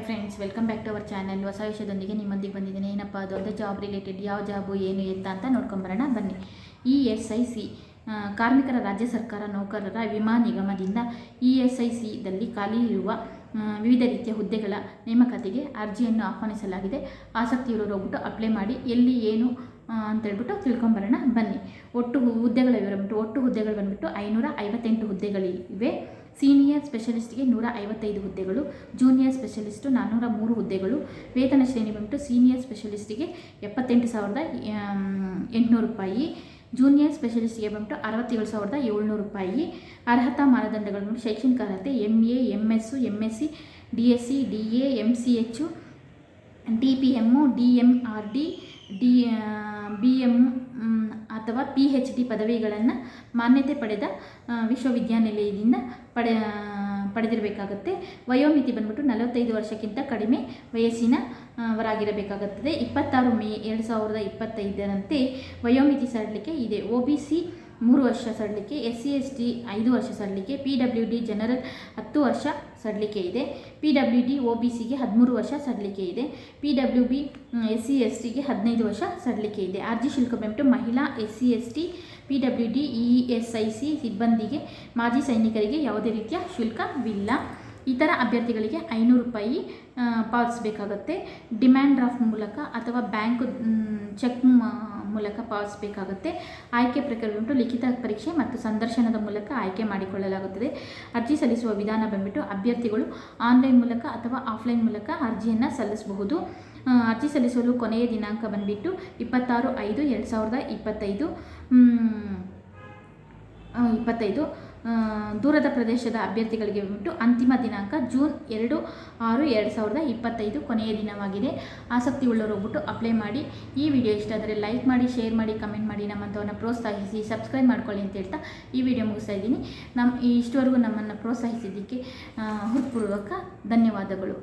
Friends, welcome back to our channel. ಹೊಸ ವಿಷಯದೊಂದಿಗೆ ನಿಮ್ಮೊಂದಿಗೆ ಬಂದಿದ್ದೇನೆ. ಏನಪ್ಪ ಅದು ಅಂದರೆ ಜಾಬ್ ರಿಲೇಟೆಡ್, ಯಾವ ಜಾಬು ಏನು ಎತ್ತ ಅಂತ ನೋಡ್ಕೊಂಬರೋಣ ಬನ್ನಿ. ESIC ಕಾರ್ಮಿಕರ ರಾಜ್ಯ ಸರ್ಕಾರ ನೌಕರರ ವಿಮಾ ನಿಗಮದಿಂದ ESICದಲ್ಲಿ ಖಾಲಿ ಇರುವ ವಿವಿಧ ರೀತಿಯ ಹುದ್ದೆಗಳ ನೇಮಕಾತಿಗೆ ಅರ್ಜಿಯನ್ನು ಆಹ್ವಾನಿಸಲಾಗಿದೆ. ಆಸಕ್ತಿಯುಳ್ಳವರು ಹೋಗ್ಬಿಟ್ಟು ಅಪ್ಲೈ ಮಾಡಿ. ಎಲ್ಲಿ ಏನು ಅಂತೇಳ್ಬಿಟ್ಟು ತಿಳ್ಕೊಂಬರೋಣ ಬನ್ನಿ. ಒಟ್ಟು ಹುದ್ದೆಗಳ ವಿವರ ಒಟ್ಟು ಹುದ್ದೆಗಳು ಬಂದುಬಿಟ್ಟು 558 ಹುದ್ದೆಗಳಿವೆ. ಸೀನಿಯರ್ ಸ್ಪೆಷಲಿಸ್ಟ್ಗೆ 155 ಹುದ್ದೆಗಳು, ಜೂನಿಯರ್ ಸ್ಪೆಷಲಿಸ್ಟು 403 ಹುದ್ದೆಗಳು. ವೇತನ ಶ್ರೇಣಿ ಬಂದುಬಿಟ್ಟು ಸೀನಿಯರ್ ಸ್ಪೆಷಲಿಸ್ಟಿಗೆ 78,800 ರೂಪಾಯಿ, ಜೂನಿಯರ್ ಸ್ಪೆಷಲಿಸ್ಟ್ಗೆ ಬಂದುಬಿಟ್ಟು 67,700 ರೂಪಾಯಿ. ಅರ್ಹತಾ ಮಾನದಂಡಗಳು ಬಂದು ಶೈಕ್ಷಣಿಕ ಅರ್ಹತೆ MA, MS, MSc, DSc, DA, MCH, DPM, DMRD, BM ಅಥವಾ PhD ಪದವಿಗಳನ್ನು ಮಾನ್ಯತೆ ಪಡೆದ ವಿಶ್ವವಿದ್ಯಾನಿಲಯದಿಂದ ಪಡೆದಿರಬೇಕಾಗುತ್ತೆ. ವಯೋಮಿತಿ ಬಂದ್ಬಿಟ್ಟು 45 ವರ್ಷಕ್ಕಿಂತ ಕಡಿಮೆ ವಯಸ್ಸಿನವರಾಗಿರಬೇಕಾಗುತ್ತದೆ. 26 ಮೇ 2025ರಂತೆ ವಯೋಮಿತಿ ಸಡಿಲಿಕೆ ಇದೆ. OBC 3 ವರ್ಷ ಸಡಿಲಿಕೆ, SC ST 5 ವರ್ಷ ಸಡಿಲಿಕೆ, PWD ಜನರಲ್ 10 ವರ್ಷ ಸಡಿಲಿಕೆ ಇದೆ. PWD OBCಗೆ 13 ವರ್ಷ ಸಡಿಲಿಕೆ ಇದೆ. PWB SC STಗೆ 15 ವರ್ಷ ಸಡಿಲಿಕೆ ಇದೆ. ಅರ್ಜಿ ಶುಲ್ಕ ಬಂದ್ಬಿಟ್ಟು ಮಹಿಳಾ SC ST PWD ESIC ಸಿಬ್ಬಂದಿಗೆ, ಮಾಜಿ ಸೈನಿಕರಿಗೆ ಯಾವುದೇ ರೀತಿಯ ಶುಲ್ಕವಿಲ್ಲ. ಇತರ ಅಭ್ಯರ್ಥಿಗಳಿಗೆ 500 ರೂಪಾಯಿ ಪಾವತಿಸಬೇಕಾಗುತ್ತೆ. ಡಿಮ್ಯಾಂಡ್ ಡ್ರಾಫ್ಟ್ ಮೂಲಕ ಅಥವಾ ಬ್ಯಾಂಕ್ ಚೆಕ್ ಮೂಲಕ ಪಾವತಿಸಬೇಕಾಗುತ್ತೆ. ಆಯ್ಕೆ ಪ್ರಕ್ರಿಯೆ ಬಂದ್ಬಿಟ್ಟು ಲಿಖಿತ ಪರೀಕ್ಷೆ ಮತ್ತು ಸಂದರ್ಶನದ ಮೂಲಕ ಆಯ್ಕೆ ಮಾಡಿಕೊಳ್ಳಲಾಗುತ್ತದೆ. ಅರ್ಜಿ ಸಲ್ಲಿಸುವ ವಿಧಾನ ಬಂದ್ಬಿಟ್ಟು ಅಭ್ಯರ್ಥಿಗಳು ಆನ್ಲೈನ್ ಮೂಲಕ ಅಥವಾ ಆಫ್ಲೈನ್ ಮೂಲಕ ಅರ್ಜಿಯನ್ನು ಸಲ್ಲಿಸಬಹುದು. ಅರ್ಜಿ ಸಲ್ಲಿಸಲು ಕೊನೆಯ ದಿನಾಂಕ ಬಂದುಬಿಟ್ಟು 26/5/2025. ದೂರದ ಪ್ರದೇಶದ ಅಭ್ಯರ್ಥಿಗಳಿಗೆ ಬಂದ್ಬಿಟ್ಟು ಅಂತಿಮ ದಿನಾಂಕ ಜೂನ್ 2/6/2025 ಕೊನೆಯ ದಿನವಾಗಿದೆ. ಆಸಕ್ತಿ ಉಳ್ಳವರು ಹೋಗ್ಬಿಟ್ಟು ಅಪ್ಲೈ ಮಾಡಿ. ಈ ವಿಡಿಯೋ ಇಷ್ಟ ಆದರೆ ಲೈಕ್ ಮಾಡಿ, ಶೇರ್ ಮಾಡಿ, ಕಮೆಂಟ್ ಮಾಡಿ, ನಮ್ಮಂಥವನ್ನ ಪ್ರೋತ್ಸಾಹಿಸಿ, ಸಬ್ಸ್ಕ್ರೈಬ್ ಮಾಡ್ಕೊಳ್ಳಿ ಅಂತ ಹೇಳ್ತಾ ಈ ವಿಡಿಯೋ ಮುಗಿಸ್ತಾ ಇದ್ದೀನಿ. ಇಷ್ಟವರೆಗೂ ನಮ್ಮನ್ನು ಪ್ರೋತ್ಸಾಹಿಸಿದ್ದಕ್ಕೆ ಹೃತ್ಪೂರ್ವಕ ಧನ್ಯವಾದಗಳು.